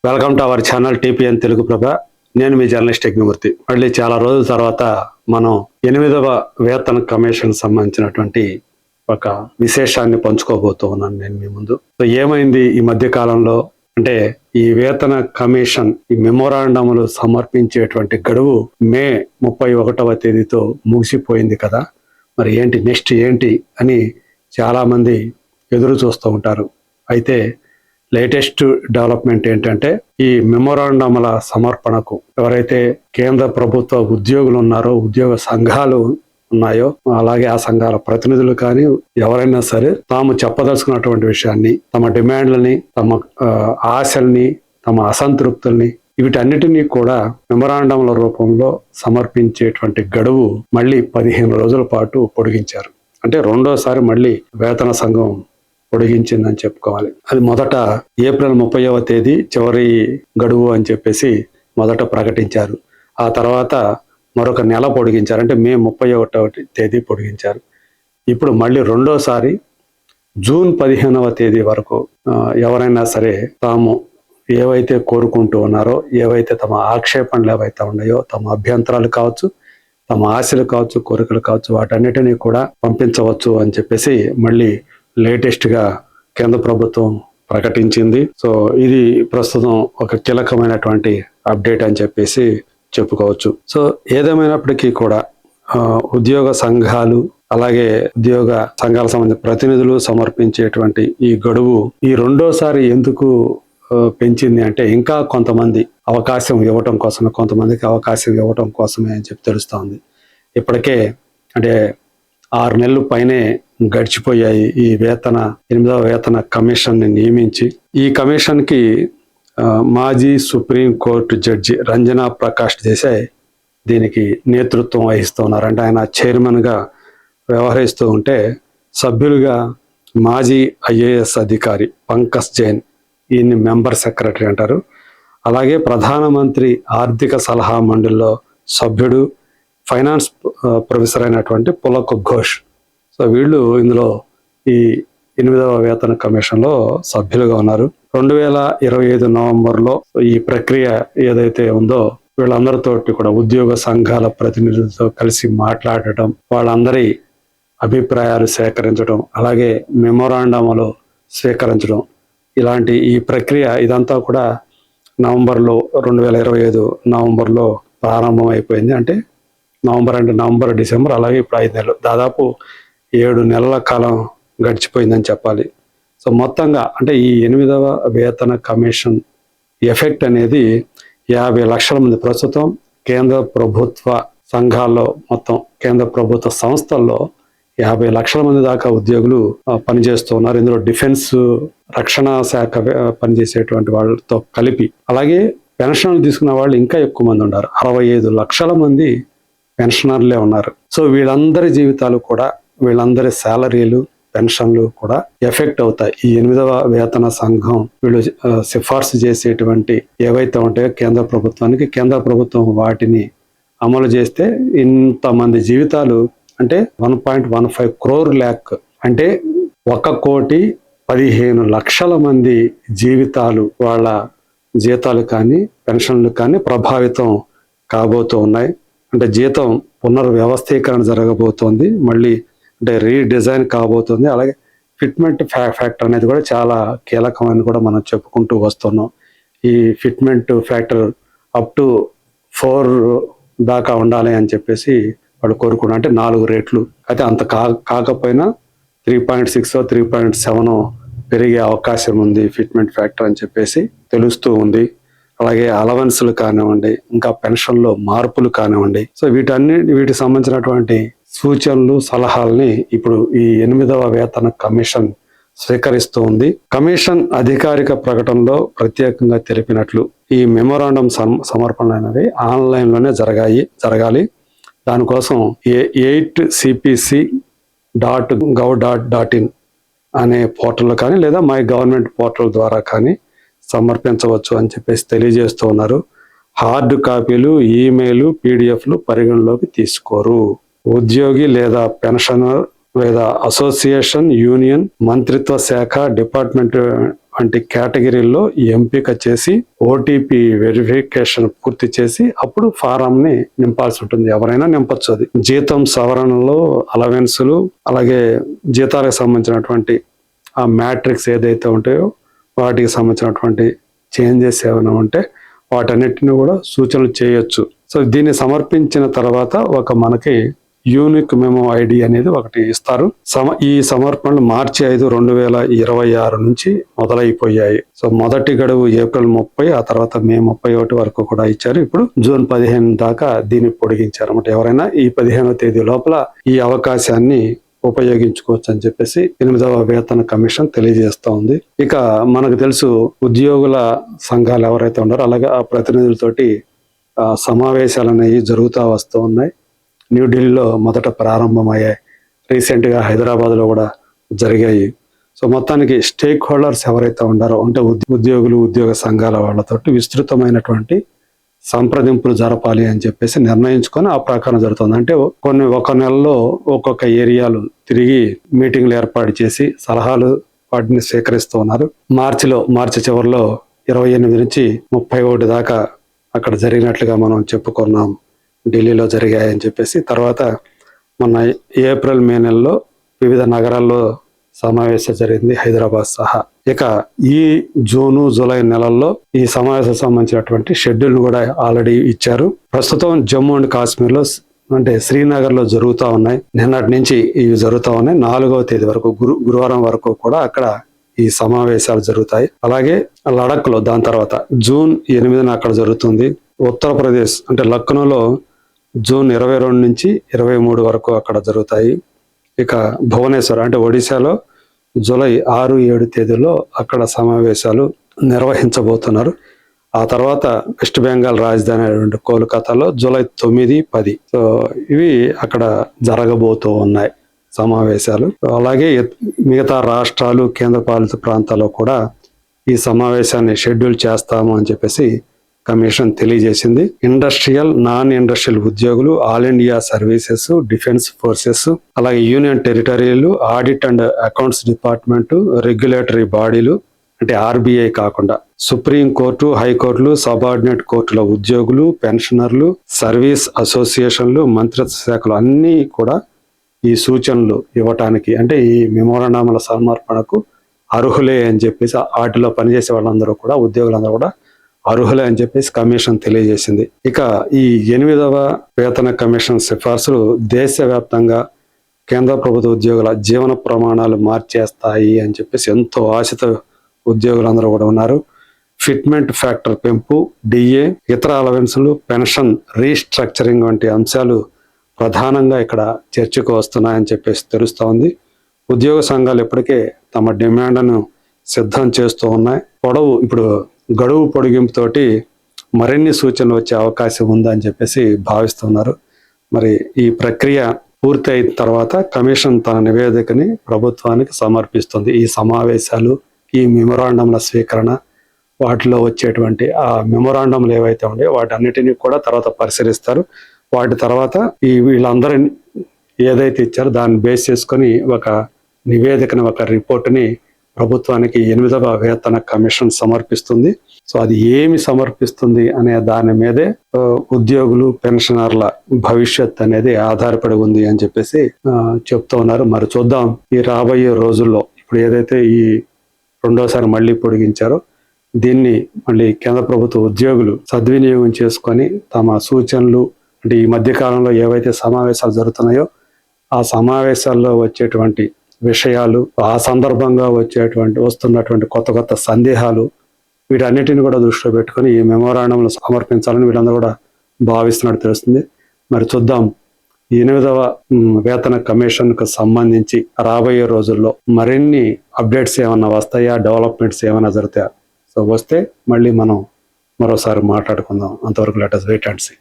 Welcome to our channel TPN Telugu Prabha. నేను మీ journalist Yagnamurthy. మళ్ళీ చాలా రోజుల తర్వాత మనం 8వ వేతన కమిషన్ సంబంధించినటువంటి ఒక విశేషాన్ని పంచుకోబోతూ ఉన్నాను నేను మీ ముందు. సో ఏమైంది ఈ మధ్య కాలంలో అంటే ఈ వేతన కమిషన్ ఈ మెమోరాండములు సమర్పించేటువంటి గడువు మే 31వ తేదీతో ముగిసిపోయింది కదా. మరి నెక్స్ట్ ఏంటి అని చాలా మంది ఎదురు చూస్తూ ఉంటారు. అయితే లేటెస్ట్ డెవలప్మెంట్ ఏంటంటే ఈ మెమోరాండముల సమర్పణకు ఎవరైతే కేంద్ర ప్రభుత్వ ఉద్యోగులు ఉన్నారో, ఉద్యోగ సంఘాలు ఉన్నాయో, అలాగే ఆ సంఘాల ప్రతినిధులు కానీ ఎవరైనా సరే తాము చెప్పదలుచుకున్నటువంటి విషయాన్ని, తమ డిమాండ్లని, తమ ఆశల్ని, తమ అసంతృప్తుల్ని వీటన్నిటినీ కూడా మెమోరాండముల రూపంలో సమర్పించేటువంటి గడువు మళ్ళీ 15 రోజుల పాటు పొడిగించారు. అంటే రెండోసారి మళ్ళీ వేతన సంఘం పొడిగించిందని చెప్పుకోవాలి. అది మొదట ఏప్రిల్ 30వ తేదీ చివరి గడువు అని చెప్పేసి మొదట ప్రకటించారు. ఆ తర్వాత మరొక నెల పొడిగించారు. అంటే మే 31వ తేదీ పొడిగించారు. ఇప్పుడు మళ్ళీ రెండోసారి జూన్ 15వ తేదీ వరకు ఎవరైనా సరే తాము ఏవైతే కోరుకుంటూ ఉన్నారో, ఏవైతే తమ ఆక్షేపణలు ఏవైతే ఉన్నాయో, తమ అభ్యంతరాలు కావచ్చు, తమ ఆశలు కావచ్చు, కోరికలు కావచ్చు, వాటన్నిటినీ కూడా పంపించవచ్చు అని చెప్పేసి మళ్ళీ లేటెస్ట్గా కేంద్ర ప్రభుత్వం ప్రకటించింది. సో ఇది ప్రస్తుతం ఒక కీలకమైనటువంటి అప్డేట్ అని చెప్పేసి చెప్పుకోవచ్చు. సో ఏదేమైనప్పటికీ కూడా ఉద్యోగ సంఘాలు అలాగే ఉద్యోగ సంఘాల సంబంధించిన ప్రతినిధులు సమర్పించేటువంటి ఈ గడువు ఈ రెండోసారి ఎందుకు పెంచింది అంటే ఇంకా కొంతమంది అవకాశం ఇవ్వటం కోసమే, కొంతమందికి అవకాశం ఇవ్వటం కోసమే అని చెప్పి తెలుస్తోంది. ఇప్పటికే అంటే 6 నెలలు పైనే గడిచిపోయాయి ఈ 8వ వేతన కమిషన్ని నియమించి. ఈ కమిషన్కి మాజీ సుప్రీంకోర్టు జడ్జి రంజనా ప్రకాష్ దేశాయ్ దీనికి నేతృత్వం వహిస్తూ ఉన్నారు. అంటే ఆయన చైర్మన్గా వ్యవహరిస్తూ ఉంటే సభ్యులుగా మాజీ ఐఏఎస్ అధికారి పంకజ్ జైన్, ఈయన్ని మెంబర్ సెక్రటరీ అంటారు. అలాగే ప్రధానమంత్రి ఆర్థిక సలహా మండలిలో సభ్యుడు ఫైనాన్స్ ప్రొఫెసర్ అయినటువంటి పులక్ ఘోష్. సో వీళ్ళు ఇందులో ఈ 8వ వేతన కమిషన్లో సభ్యులుగా ఉన్నారు. 2025 నవంబర్లో ఈ ప్రక్రియ ఏదైతే ఉందో వీళ్ళందరితోటి కూడా ఉద్యోగ సంఘాల ప్రతినిధులతో కలిసి మాట్లాడటం, వాళ్ళందరి అభిప్రాయాలు సేకరించడం, అలాగే మెమోరాండములు స్వీకరించడం, ఇలాంటి ఈ ప్రక్రియ ఇదంతా కూడా 2025 నవంబర్లో ప్రారంభమైపోయింది. అంటే నవంబర్, డిసెంబర్, అలాగే ఇప్పుడు 5 నెలలు, దాదాపు 7 నెలల కాలం గడిచిపోయిందని చెప్పాలి. సో మొత్తంగా అంటే ఈ 8వ వేతన కమిషన్ ఎఫెక్ట్ అనేది 50 లక్షల మంది ప్రస్తుతం కేంద్ర ప్రభుత్వ సంఘాల్లో, మొత్తం కేంద్ర ప్రభుత్వ సంస్థల్లో 50 లక్షల మంది దాకా ఉద్యోగులు పనిచేస్తూ ఉన్నారు. ఇందులో డిఫెన్స్, రక్షణ శాఖ పనిచేసేటువంటి వాళ్ళతో కలిపి, అలాగే పెన్షన్లు తీసుకున్న వాళ్ళు ఇంకా ఎక్కువ మంది ఉన్నారు. 65 లక్షల మంది పెన్షనర్లే ఉన్నారు. సో వీళ్ళందరి జీవితాలు కూడా, వీళ్ళందరి శాలరీలు, పెన్షన్లు కూడా ఎఫెక్ట్ అవుతాయి. ఈ 8వ వేతన సంఘం వీళ్ళు సిఫార్సు చేసేటువంటి ఏవైతే ఉంటాయో కేంద్ర ప్రభుత్వానికి, కేంద్ర ప్రభుత్వం వాటిని అమలు చేస్తే ఇంతమంది జీవితాలు అంటే 1.15 crore lakh అంటే 1,15,00,000 మంది జీవితాలు, వాళ్ళ జీతాలు కానీ పెన్షన్లు కానీ ప్రభావితం కాబోతూ ఉన్నాయి. అంటే జీతం పునర్వ్యవస్థీకరణ జరగబోతోంది, మళ్ళీ అంటే రీడిజైన్ కాబోతుంది. అలాగే ఫిట్మెంట్ ఫ్యాక్టర్ అనేది కూడా చాలా కీలకమని కూడా మనం చెప్పుకుంటూ వస్తున్నాం. ఈ ఫిట్మెంట్ ఫ్యాక్టర్ అప్ టు 4 దాకా ఉండాలి అని చెప్పేసి వాళ్ళు కోరుకున్నారు. అంటే 4 రేట్లు. అయితే అంత కాకపోయినా 3.6 3.7 పెరిగే అవకాశం ఉంది ఫిట్మెంట్ ఫ్యాక్టర్ అని చెప్పేసి తెలుస్తూ ఉంది. అలాగే అలవెన్స్లు కానివ్వండి, ఇంకా పెన్షన్లో మార్పులు కానివ్వండి. సో వీటికి సంబంధించినటువంటి సూచనలు, సలహాలని ఇప్పుడు ఈ 8వ వేతన కమిషన్ స్వీకరిస్తూ ఉంది. కమిషన్ అధికారిక ప్రకటనలో ప్రత్యేకంగా తెలిపినట్లు ఈ మెమోరాండం సమర్పణ అనేది ఆన్లైన్లోనే జరగాలి. దానికోసం 8cpc.gov.in అనే పోర్టల్ కానీ లేదా మై గవర్నమెంట్ పోర్టల్ ద్వారా కానీ సమర్పించవచ్చు అని చెప్పేసి తెలియజేస్తూ ఉన్నారు. హార్డ్ కాపీలు, ఈమెయిల్, పీడిఎఫ్లు పరిగణలోకి తీసుకోరు. ఉద్యోగి లేదా పెన్షనర్ లేదా అసోసియేషన్, యూనియన్, మంత్రిత్వ శాఖ, డిపార్ట్మెంట్ వంటి కేటగిరీల్లో ఎంపిక చేసి ఓటీపీ వెరిఫికేషన్ పూర్తి చేసి అప్పుడు ఫారాంని నింపాల్సి ఉంటుంది. ఎవరైనా నింపచ్చు. అది జీతం సవరణలో అలవెన్సులు, అలాగే జీతాలకు సంబంధించినటువంటి ఆ మ్యాట్రిక్స్ ఏదైతే ఉంటాయో వాటికి సంబంధించినటువంటి చేంజెస్ ఏమైనా ఉంటే వాటన్నిటిని కూడా సూచనలు చేయొచ్చు. సో దీన్ని సమర్పించిన తర్వాత మనకి యూనిక్ మెమో ఐడి అనేది ఒకటి ఇస్తారు. ఈ సమర్పణలు మార్చి 5, 2026 నుంచి మొదలైపోయాయి. సో మొదటి గడువు ఏప్రిల్ 30, ఆ తర్వాత మే 31 వరకు కూడా ఇచ్చారు. ఇప్పుడు జూన్ 15 దాకా దీన్ని పొడిగించారు అన్నమాట. ఎవరైనా ఈ 15వ తేదీ లోపల ఈ అవకాశాన్ని ఉపయోగించుకోవచ్చు అని చెప్పేసి 8వ వేతన కమిషన్ తెలియజేస్తా ఉంది. ఇక మనకు తెలుసు ఉద్యోగుల సంఘాలు ఎవరైతే ఉన్నారో అలాగే ఆ ప్రతినిధులతోటి సమావేశాలు అనేవి జరుగుతూ వస్తూ ఉన్నాయి. న్యూఢిల్లీలో మొదట ప్రారంభమయ్యాయి, రీసెంట్గా హైదరాబాద్లో కూడా జరిగాయి. సో మొత్తానికి స్టేక్ హోల్డర్స్ ఎవరైతే ఉన్నారో అంటే ఉద్యోగులు, ఉద్యోగ సంఘాల వాళ్ళతోటి విస్తృతమైనటువంటి సంప్రదింపులు జరపాలి అని చెప్పేసి నిర్ణయించుకొని ఆ ప్రకారం జరుగుతుంది. అంటే ఒక నెలలో ఒక్కొక్క ఏరియాలు తిరిగి మీటింగ్లు ఏర్పాటు చేసి సలహాలు వాటిని స్వీకరిస్తూ ఉన్నారు. మార్చి చివరిలో 28 నుంచి 31 దాకా అక్కడ జరిగినట్లుగా మనం చెప్పుకున్నాం, ఢిల్లీలో జరిగాయని చెప్పేసి. తర్వాత మన ఏప్రిల్, మే నెలలో వివిధ నగరాల్లో సమావేశం జరిగింది, హైదరాబాద్ సహా. ఇక ఈ జూను, జూలై నెలల్లో ఈ సమావేశం సంబంధించినటువంటి షెడ్యూల్ కూడా ఆల్రెడీ ఇచ్చారు. ప్రస్తుతం జమ్మూ అండ్ కాశ్మీర్లో అంటే శ్రీనగర్ లో జరుగుతూ ఉన్నాయి. నిన్నటి నుంచి ఇవి జరుగుతూ ఉన్నాయి. 4వ తేదీ వరకు గురువారం వరకు కూడా అక్కడ ఈ సమావేశాలు జరుగుతాయి. అలాగే లడక్ లో దాని తర్వాత జూన్ 8న అక్కడ జరుగుతుంది. ఉత్తరప్రదేశ్ అంటే లక్నోలో జూన్ 22 నుంచి 23 వరకు అక్కడ జరుగుతాయి. ఇక భువనేశ్వర్ అంటే ఒడిశాలో జూలై 6, 7 తేదీలో అక్కడ సమావేశాలు నిర్వహించబోతున్నారు. ఆ తర్వాత వెస్ట్ బెంగాల్ రాజధాని అయినటువంటి కోల్కతాలో జూలై 9, 10 సో ఇవి అక్కడ జరగబోతూ ఉన్నాయి సమావేశాలు. అలాగే మిగతా రాష్ట్రాలు, కేంద్రపాలిత ప్రాంతాల్లో కూడా ఈ సమావేశాన్ని షెడ్యూల్ చేస్తాము అని చెప్పేసి కమిషన్ తెలియజేసింది. ఇండస్ట్రియల్, నాన్ ఇండస్ట్రియల్ ఉద్యోగులు, all India services, defence forces, అలాగే యూనియన్ టెరిటరీలు, audit and accounts department, regulatory బాడీలు అంటే ఆర్బీఐ కాకుండా సుప్రీం కోర్టు, హైకోర్టులు, సబార్డినేట్ కోర్టుల ఉద్యోగులు, పెన్షనర్లు, సర్వీస్ అసోసియేషన్లు, మంత్రిత్వ శాఖలు అన్నీ కూడా ఈ సూచనలు ఇవ్వటానికి అంటే ఈ మెమోరాండంల సమర్పణకు అర్హులే అని చెప్పేసి వాటిలో పనిచేసే వాళ్ళందరూ కూడా, ఉద్యోగులందరూ కూడా అర్హులే అని చెప్పేసి కమిషన్ తెలియజేసింది. ఇక ఈ 8వ వేతన కమిషన్ సిఫార్సులు దేశవ్యాప్తంగా కేంద్ర ప్రభుత్వ ఉద్యోగుల జీవన ప్రమాణాలు మార్చేస్తాయి అని చెప్పేసి ఎంతో ఆశతో ఉద్యోగులందరూ కూడా ఉన్నారు. ఫిట్మెంట్ ఫ్యాక్టర్ పెంపు, డిఏ, ఇతర అలవెన్సులు, పెన్షన్ రీస్ట్రక్చరింగ్ వంటి అంశాలు ప్రధానంగా ఇక్కడ చర్చకు వస్తున్నాయని చెప్పేసి తెలుస్తూ ఉంది. ఉద్యోగ సంఘాలు ఇప్పటికే తమ డిమాండ్ను సిద్ధం చేస్తూ ఉన్నాయి. ఇప్పుడు గడువు పొడిగింపుతోటి మరిన్ని సూచనలు వచ్చే అవకాశం ఉందని చెప్పేసి భావిస్తున్నారు. మరి ఈ ప్రక్రియ పూర్తి అయిన తర్వాత కమిషన్ తన నివేదికని ప్రభుత్వానికి సమర్పిస్తుంది. ఈ సమావేశాలు, ఈ మెమోరాండంల స్వీకరణ, వాటిలో వచ్చేటువంటి ఆ మెమోరాండంలు ఏవైతే ఉన్నాయో వాటన్నిటిని కూడా తర్వాత పరిశీలిస్తారు. వాటి తర్వాత వీళ్ళందరినీ ఏదైతే ఇచ్చారో దాన్ని బేస్ చేసుకొని ఒక నివేదికని, ఒక రిపోర్ట్ని ప్రభుత్వానికి 8వ వేతన కమిషన్ సమర్పిస్తుంది. సో అది ఏమి సమర్పిస్తుంది అనే దాని మీదే ఉద్యోగులు, పెన్షనర్ల భవిష్యత్ అనేది ఆధారపడి ఉంది అని చెప్పేసి చెప్తూ ఉన్నారు. మరి చూద్దాం ఈ రాబోయే రోజుల్లో ఇప్పుడు ఏదైతే ఈ రెండోసారి మళ్ళీ పొడిగించారో దీన్ని మళ్ళీ కేంద్ర ప్రభుత్వ ఉద్యోగులు సద్వినియోగం చేసుకొని తమ సూచనలు అంటే ఈ మధ్య కాలంలో ఏవైతే సమావేశాలు జరుగుతున్నాయో ఆ సమావేశాల్లో వచ్చేటువంటి విషయాలు, ఆ సందర్భంగా వస్తున్నటువంటి కొత్త సందేహాలు వీటన్నిటిని కూడా దృష్టిలో పెట్టుకొని ఈ మెమోరాండంను సమర్పించాలని వీళ్ళందరూ కూడా భావిస్తున్నట్టు తెలుస్తుంది. మరి చూద్దాం 8వ వేతన కమిషన్ కు సంబంధించి రాబోయే రోజుల్లో మరిన్ని అప్డేట్స్ ఏమైనా వస్తాయా, డెవలప్మెంట్స్ ఏమైనా జరుగుతాయా? సో వస్తే మళ్ళీ మనం మరోసారి మాట్లాడుకుందాం. అంతవరకు let us wait and see.